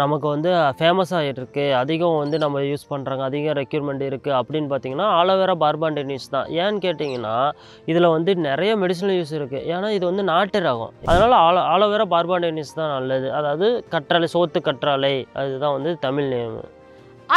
நமக்கு வந்து ஃபேமஸ் ஆகிட்டுருக்கு, அதிகம் வந்து நம்ம யூஸ் பண்ணுறாங்க, அதிக ரெக்யூர்மெண்ட் இருக்குது அப்படின்னு பார்த்தீங்கன்னா ஆலோவேரா பார்பாண்டனிஸ் தான். ஏன்னு கேட்டிங்கன்னா இதில் வந்து நிறைய மெடிசினல் யூஸ் இருக்குது. ஏன்னா இது வந்து நாட்டு ரகம். அதனால் ஆலோவேரா பார்பாண்டனிஸ் தான் நல்லது. அதாவது கற்றாழை, சோத்து கற்றாழை, அதுதான் வந்து தமிழ் நேம்.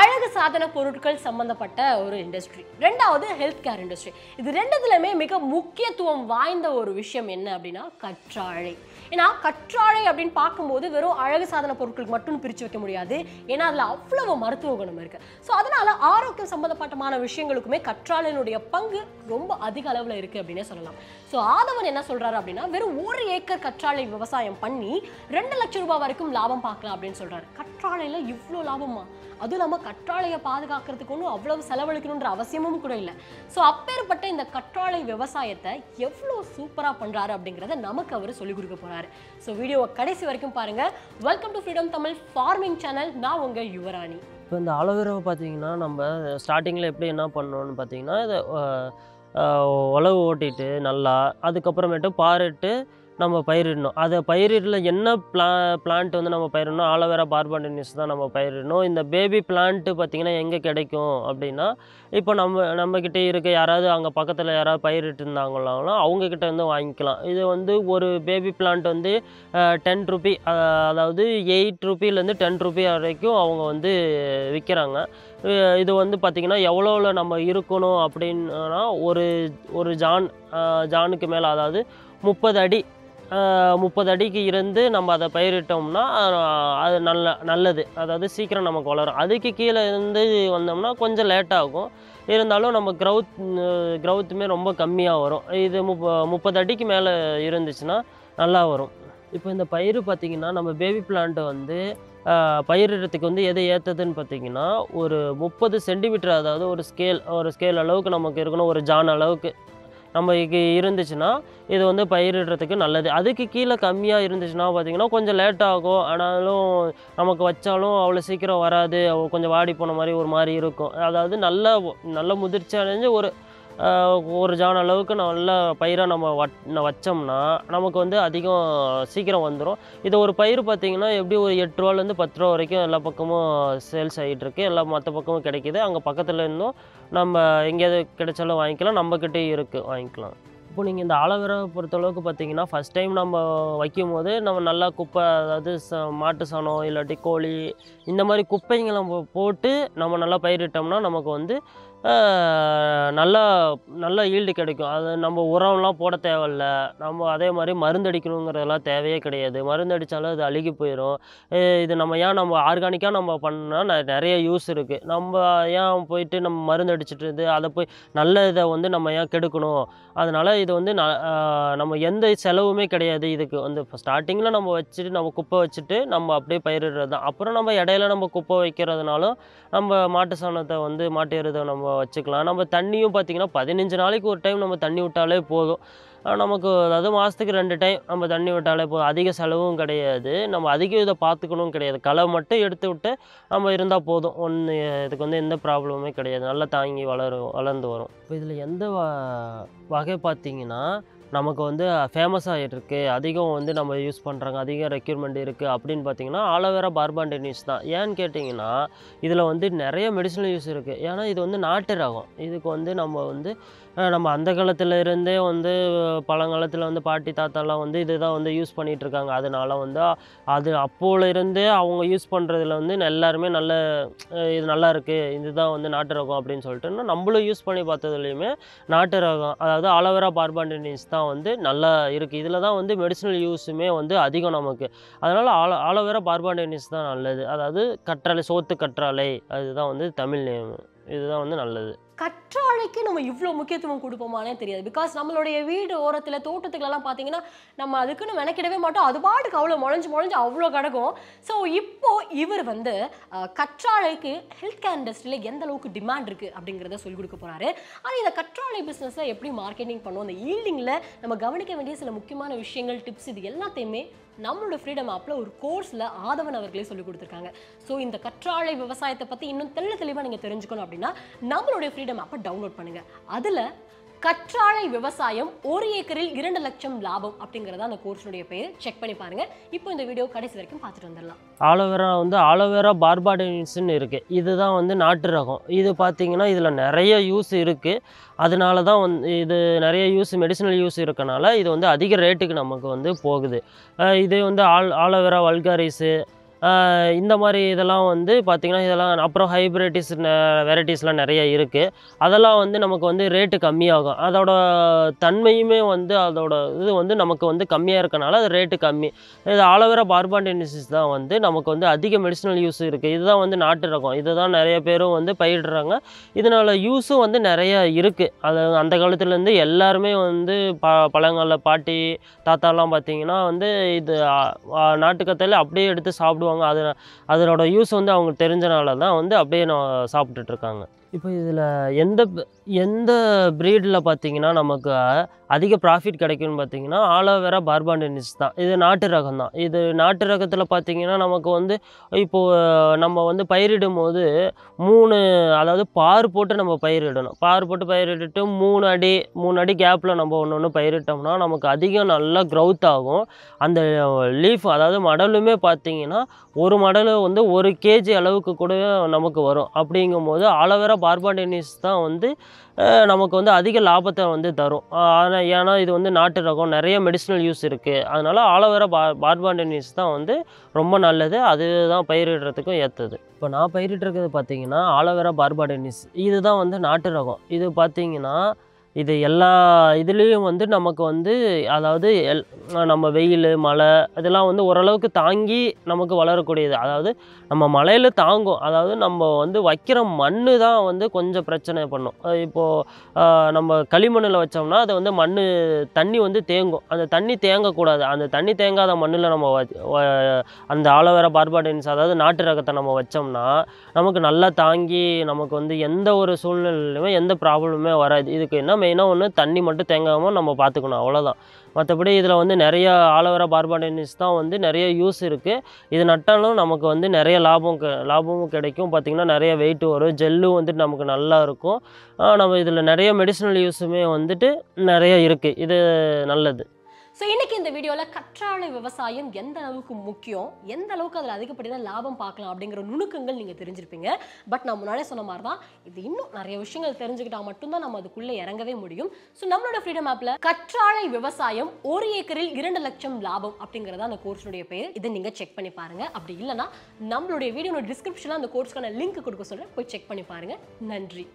அழகு சாதன பொருட்கள் சம்பந்தப்பட்ட ஒரு இண்டஸ்ட்ரி. ரெண்டாவது ஹெல்த் கேர் இண்டஸ்ட்ரி. இது ரெண்டுத்துலையுமே மிக முக்கியத்துவம் வாய்ந்த ஒரு விஷயம் என்ன அப்படின்னா கற்றாழை. ஏன்னா கற்றாழை அப்படின்னு பார்க்கும்போது வெறும் அழகு சாதன பொருட்களுக்கு மட்டும் பிரித்து வைக்க முடியாது. ஏன்னா அதில் அவ்வளவு மருத்துவ குணம் இருக்கு. ஸோ அதனால ஆரோக்கியம் சம்பந்தப்பட்டமான விஷயங்களுக்குமே கற்றாழையினுடைய பங்கு ரொம்ப அதிக அளவில் இருக்கு அப்படின்னே சொல்லலாம். ஸோ ஆதவன் என்ன சொல்றாரு அப்படின்னா வெறும் 1 ஏக்கர் கற்றாழை விவசாயம் பண்ணி 2 லட்சம் ரூபாய் வரைக்கும் லாபம் பார்க்கலாம் அப்படின்னு சொல்றாரு. கற்றாழையில இவ்வளோ லாபமா? அதுவும் இல்லாமல் கற்றாழையை பாதுகாக்கிறதுக்கு ஒன்றும் அவ்வளவு செலவழிக்கணுன்ற அவசியமும் கூட இல்லை. ஸோ அப்பேற்பட்ட இந்த கற்றாழை விவசாயத்தை எவ்வளோ சூப்பராக பண்ணுறாரு அப்படிங்கிறத நமக்கு அவர் சொல்லிக் கொடுக்க போகிறாரு. ஸோ வீடியோவை கடைசி வரைக்கும் பாருங்கள். Welcome to freedom Tamil farming channel. நான் உங்கள் யுவராணி. இப்போ இந்த ஆலோவேராவை பார்த்தீங்கன்னா நம்ம ஸ்டார்டிங்கில் எப்படி என்ன பண்ணணும்னு பார்த்தீங்கன்னா இதை உழவு ஓட்டிட்டு நல்லா அதுக்கப்புறமேட்டு பாரிட்டு நம்ம பயிரிடணும். அதை பயிரிடல என்ன பிளான்ட் வந்து நம்ம பயிரிடணும், ஆலோவேரா பார்பாண்டனிஸ் தான் நம்ம பயிரிடணும். இந்த பேபி பிளான்ட்டு பார்த்திங்கன்னா எங்கே கிடைக்கும் அப்படின்னா இப்போ நம்மக்கிட்ட இருக்க யாராவது அங்கே பக்கத்தில் யாராவது பயிரிட்டு இருந்தாங்களாலும் அவங்கக்கிட்ட வந்து வாங்கிக்கலாம். இது வந்து ஒரு பேபி பிளான்ட் வந்து 10 ரூபி, அதாவது 8 ரூபிலேருந்து 10 ரூபி வரைக்கும் அவங்க வந்து விற்கிறாங்க. இது வந்து பார்த்திங்கன்னா எவ்வளோவில் நம்ம இருக்கணும் அப்படின்னா ஒரு ஜானுக்கு மேலே, அதாவது 30 அடிக்கு இருந்து நம்ம அதை பயிரிட்டோம்னா அது நல்லது. அதாவது சீக்கிரம் நமக்கு வளரும். அதுக்கு கீழே இருந்து வந்தோம்னா கொஞ்சம் லேட்டாகும். இருந்தாலும் நம்ம க்ரௌத்துமே ரொம்ப கம்மியாக வரும். இது 30 அடிக்கு மேலே இருந்துச்சுன்னா நல்லா வரும். இப்போ இந்த பயிர் பார்த்திங்கன்னா நம்ம பேபி பிளான்ட்டை வந்து பயிரிடுறதுக்கு வந்து எது ஏற்றதுன்னு பார்த்திங்கன்னா ஒரு 30 சென்டிமீட்டர், அதாவது ஒரு ஸ்கேல் அளவுக்கு நமக்கு இருக்கணும். ஒரு ஜான் அளவுக்கு நம்ம இருந்துச்சுன்னா இது வந்து பயிரிடுறதுக்கு நல்லது. அதுக்கு கீழே கம்மியாக இருந்துச்சுன்னா பார்த்திங்கன்னா கொஞ்சம் லேட் ஆகும். ஆனாலும் நமக்கு வச்சாலும் அவ்வளோ சீக்கிரம் வராது. கொஞ்சம் வாடி போன மாதிரி ஒரு மாதிரி இருக்கும். அதாவது நல்ல முதிர்ச்சி அடைஞ்சு ஒரு ஜான் அளவுக்கு நல்ல பயிராக நம்ம வச்சோம்னா நமக்கு வந்து அதிகம் சீக்கிரம் வந்துடும். இது ஒரு பயிர் பார்த்திங்கன்னா எப்படி ஒரு 8 ரூபாலேருந்து 10 ரூபா வரைக்கும் எல்லா பக்கமும் சேல்ஸ் ஆகிட்டுருக்கு. எல்லா மற்ற பக்கமும் கிடைக்கிது. அங்கே பக்கத்தில் இருந்தும் நம்ம எங்கேயாவது கிடைச்சாலும் வாங்கிக்கலாம், நம்மக்கிட்டே இருக்குது, வாங்கிக்கலாம். இப்போ நீங்கள் இந்த ஆலோவேராவை பொறுத்தளவுக்கு பார்த்தீங்கன்னா ஃபஸ்ட் டைம் நம்ம வைக்கும் போது நம்ம நல்லா குப்பை, அதாவது மாட்டு சாணம் இல்லாட்டி கோழி இந்த மாதிரி குப்பைங்களை நம்ம போட்டு நம்ம நல்லா பயிரிட்டோம்னா நமக்கு வந்து நல்ல ஈல்டு கிடைக்கும். அது நம்ம உரம்லாம் போட தேவையில்ல. நம்ம அதே மாதிரி மருந்தடிக்கணுங்கிறதெல்லாம் தேவையே கிடையாது. மருந்தடித்தாலும் அது அழுகி போயிடும். இது நம்ம ஆர்கானிக்காக நம்ம பண்ணால் நிறைய யூஸ் இருக்குது. நம்ம ஏன் போயிட்டு நம்ம மருந்தடிச்சிட்டு அதை போய் நல்ல இதை வந்து நம்ம ஏன் கெடுக்கணும்? அதனால் இது வந்து நம்ம எந்த செலவுமே கிடையாது. இதுக்கு வந்து இப்போ ஸ்டார்டிங்கில் நம்ம வச்சுட்டு நம்ம குப்பை வச்சுட்டு நம்ம அப்படியே பயிரிடுறது தான். அப்புறம் நம்ம இடையில நம்ம குப்பை வைக்கிறதுனாலும் நம்ம மாட்டு சாணத்தை வந்து மாட்டு எருதை நம்ம வச்சுக்கலாம். நம்ம தண்ணியும் பார்த்திங்கன்னா 15 நாளைக்கு ஒரு டைம் நம்ம தண்ணி விட்டாலே போதும். நமக்கு அதாவது மாதத்துக்கு 2 டைம் நம்ம தண்ணி விட்டாலே போதும். அதிக செலவும் கிடையாது. நம்ம அதிகம் இதை பார்த்துக்கணும் கிடையாது. களை மட்டும் எடுத்து விட்டு நம்ம இருந்தால் போதும். இதுக்கு வந்து எந்த ப்ராப்ளமுமே கிடையாது. நல்லா தாங்கி வளர்ந்து வரும். இப்போ இதில் எந்த வகை பார்த்திங்கன்னா நமக்கு வந்து ஃபேமஸ் ஆகிட்டுருக்கு, அதிகம் வந்து நம்ம யூஸ் பண்ணுறாங்க, அதிக ரெக்யூர்மெண்ட் இருக்குது அப்படின்னு பார்த்திங்கன்னா ஆலோவேரா பார்பாண்டனிஸ் தான். ஏன்னு கேட்டிங்கன்னா இதில் வந்து நிறைய மெடிசினல் யூஸ் இருக்குது. ஏன்னா இது வந்து நாட்டு ரகம். இதுக்கு வந்து நம்ம அந்த காலத்தில் இருந்தே வந்து பழங்காலத்தில் வந்து பாட்டி தாத்தாலாம் வந்து இதுதான் வந்து யூஸ் பண்ணிகிட்ருக்காங்க. அதனால வந்து அது அப்போலேருந்தே அவங்க யூஸ் பண்ணுறதுல வந்து எல்லாருமே இது நல்லா இருக்குது, இதுதான் வந்து நாட்டு ரகம் அப்படின்னு சொல்லிட்டு நம்மளும் யூஸ் பண்ணி பார்த்ததுலேயுமே நாட்டு ரகம், அதாவது ஆலோவேரா பார்பாண்டனிஸ் தான் வந்து நல்லா இருக்குது. இதில் தான் வந்து மெடிசினல் யூஸுமே வந்து அதிகம் நமக்கு. அதனால் ஆலோவேரா பார்பாண்டனிஸ் தான் நல்லது. அதாவது கற்றாழை, சோத்து கற்றாழை, அதுதான் வந்து தமிழ் நேம். இதுதான் வந்து நல்லது. கற்றாழைக்கு நம்ம இவ்வளோ முக்கியத்துவம் கொடுப்போமானே தெரியாது. பிகாஸ் நம்மளுடைய வீடு ஓரத்தில் தோட்டத்துக்குலாம் பார்த்தீங்கன்னா நம்ம அதுக்குன்னு மெனக்கிடவே மாட்டோம். அது பாட்டுக்கு அவ்வளோ முளைஞ்சு அவ்வளோ கிடக்கும். ஸோ இப்போது இவர் வந்து கற்றாழைக்கு ஹெல்த் கேர் இண்டஸ்ட்ரியில் எந்த அளவுக்கு டிமாண்ட் இருக்குது அப்படிங்கிறத சொல்லிக் கொடுக்க போகிறாரு. ஆனால் இந்த கற்றாழை பிஸ்னஸை எப்படி மார்க்கெட்டிங் பண்ணுவோம், அந்த ஈல்டிங்கில் நம்ம கவனிக்க வேண்டிய சில முக்கியமான விஷயங்கள், டிப்ஸ், இது எல்லாத்தையுமே நம்மளோட ஃப்ரீடம் ஆப்பில் ஒரு கோர்ஸில் ஆதவன் அவர்களே சொல்லிக் கொடுத்துருக்காங்க. ஸோ இந்த கற்றாழை விவசாயத்தை பற்றி இன்னும் தெளிவாக நீங்கள் தெரிஞ்சுக்கணும் அப்படின்னா நம்மளுடைய ஃப்ரீடம் ஆப்பை டவுன்லோட் பண்ணுங்கள். அதில் கற்றாழை விவசாயம் 1 ஏக்கரில் 2 லட்சம் லாபம் அப்படிங்கறத அந்த கோர்ஸுடைய பேர். செக் பண்ணி பாருங்க. இப்போ இந்த வீடியோ கடைசி வரைக்கும் பார்த்துட்டு வந்துடலாம். ஆலோவேரா வந்து ஆலோவேரா பார்பாடென்சிஸ்னு இருக்குது. இதுதான் வந்து நாட்டு ரகம். இது பார்த்தீங்கன்னா இதில் நிறைய யூஸ் இருக்குது. அதனால தான் இது நிறைய யூஸ் மெடிசினல் யூஸ் இருக்கனால இது வந்து அதிக ரேட்டுக்கு நமக்கு வந்து போகுது. இதே வந்து ஆலோவேரா வல்காரிஸு இந்த மாதிரி இதெல்லாம் வந்து பார்த்திங்கன்னா இதெல்லாம் அப்புறம் ஹைப்ரிட்டிஸ் வெரைட்டிஸ்லாம் நிறைய இருக்குது. அதெல்லாம் வந்து நமக்கு வந்து ரேட்டு கம்மியாகும். அதோட தன்மையுமே வந்து அதோட இது வந்து நமக்கு வந்து கம்மியாக இருக்கனால அது ரேட்டு கம்மி. இது ஆலோவேரா பார்பாடென்சிஸ் தான் வந்து நமக்கு வந்து அதிக மெடிசினல் யூஸ் இருக்குது. இதுதான் வந்து நாட்டு ரகம். இதுதான் நிறைய பேரும் வந்து பயிரிடுறாங்க. இதனால் யூஸும் வந்து நிறைய இருக்குது. அது அந்த காலத்துலேருந்து எல்லாருமே வந்து பழங்கால பாட்டி தாத்தாலாம் பார்த்திங்கன்னா வந்து இது நாட்டுக்கத்தையில் அப்படியே எடுத்து சாப்பிடுவாங்க. அதனோட யூஸ் வந்து அவங்க தெரிஞ்சனால தான் வந்து அப்படியே சாப்பிட்டுட்டு இருக்காங்க. இப்போ இதில் எந்த ப்ரீடில் பார்த்தீங்கன்னா நமக்கு அதிக ப்ராஃபிட் கிடைக்கும்னு பார்த்தீங்கன்னா ஆலோவேரா பார்பாடென்சிஸ் தான். இது நாட்டு ரகம் தான். இது நாட்டு ரகத்தில் பார்த்தீங்கன்னா நமக்கு வந்து இப்போது நம்ம வந்து பயிரிடும் போது 3 அதாவது பார் போட்டு நம்ம பயிரிடணும். பார் போட்டு பயிரிட்டு 3 அடி கேப்பில் நம்ம ஒன்று பயிரிட்டோம்னா நமக்கு அதிகம் நல்லா க்ரௌத் ஆகும். அந்த லீஃப் அதாவது மடலுமே பார்த்தீங்கன்னா ஒரு மடல் வந்து 1 கேஜி அளவுக்கு கூட நமக்கு வரும். அப்படிங்கும்போது ஆலோவேரா பார்பாடென்சிஸ் தான் வந்து நமக்கு வந்து அதிக லாபத்தை வந்து தரும். ஆனால் ஏன்னா இது வந்து நாட்டு ரகம், நிறைய மெடிசினல் யூஸ் இருக்குது. அதனால் ஆலோவேரா பார்பாடென்சிஸ் தான் வந்து ரொம்ப நல்லது. அதுதான் பயிரிடுறதுக்கும் ஏற்றது. இப்போ நான் பயிரிட்டுருக்கிறது பார்த்தீங்கன்னா ஆலோவேரா பார்பாடென்சிஸ். இதுதான் வந்து நாட்டு ரகம். இது பார்த்தீங்கன்னா இது எல்லா இதுலேயும் வந்து நமக்கு வந்து அதாவது நம்ம வெயில் மழை இதெல்லாம் வந்து ஓரளவுக்கு தாங்கி நமக்கு வளரக்கூடியது. அதாவது நம்ம மழையில் தாங்கும். அதாவது நம்ம வந்து வைக்கிற மண் தான் வந்து கொஞ்சம் பிரச்சனை பண்ணும். இப்போது நம்ம களிமண்ணில் வச்சோம்னா அது வந்து தண்ணி வந்து தேங்கும். அந்த தண்ணி தேங்கக்கூடாது. அந்த தண்ணி தேங்காத மண்ணில் நம்ம அந்த ஆலோவேரா பார்பாடென்சிஸ் அதாவது நாட்டு ரகத்தை நம்ம வச்சோம்னா நமக்கு நல்லா தாங்கி நமக்கு வந்து எந்த ஒரு சூழ்நிலையிலுமே எந்த ப்ராப்ளமுமே வராது. இதுக்கு என்ன மெயினாக ஒன்று தண்ணி மட்டும் தேங்காமல் நம்ம பார்த்துக்கணும், அவ்வளோதான். மற்றபடி இதில் வந்து நிறைய ஆலோவேரா பார்பாடென்சிஸ் தான் வந்து நிறைய யூஸ் இருக்குது. இது நட்டாலும் நமக்கு வந்து நிறைய லாபமும் கிடைக்கும். பார்த்திங்கன்னா நிறைய வெயிட் வரும். ஜெல்லும் வந்துட்டு நமக்கு நல்லா இருக்கும். நம்ம இதில் நிறைய மெடிசினல் யூஸுமே வந்துட்டு நிறைய இருக்குது. இது நல்லது. ஸோ இன்றைக்கி இந்த வீடியோவில் கற்றாழை விவசாயம் எந்த அளவுக்கு முக்கியம், எந்த அளவுக்கு அதில் அதிகப்படியான லாபம் பார்க்கலாம் அப்படிங்கிற நுணுக்கங்கள் நீங்கள் தெரிஞ்சிருப்பீங்க. பட் நான் முன்னாலே சொன்ன மாதிரி தான் இது இன்னும் நிறைய விஷயங்கள் தெரிஞ்சுக்கிட்டால் மட்டும்தான் நம்ம அதுக்குள்ளே இறங்கவே முடியும். ஸோ நம்மளோட ஃப்ரீடம் ஆப்பில் கற்றாழை விவசாயம் 1 ஏக்கரில் 2 லட்சம் லாபம் அப்படிங்கிறத அந்த கோர்ஸுடைய பேர். இதை நீங்கள் செக் பண்ணி பாருங்கள். அப்படி இல்லைனா நம்மளுடைய வீடியோட டிஸ்கிரிப்ஷனில் அந்த கோர்ஸ்க்கான லிங்க் கொடுக்க சொல்கிறேன், போய் செக் பண்ணி பாருங்கள். நன்றி.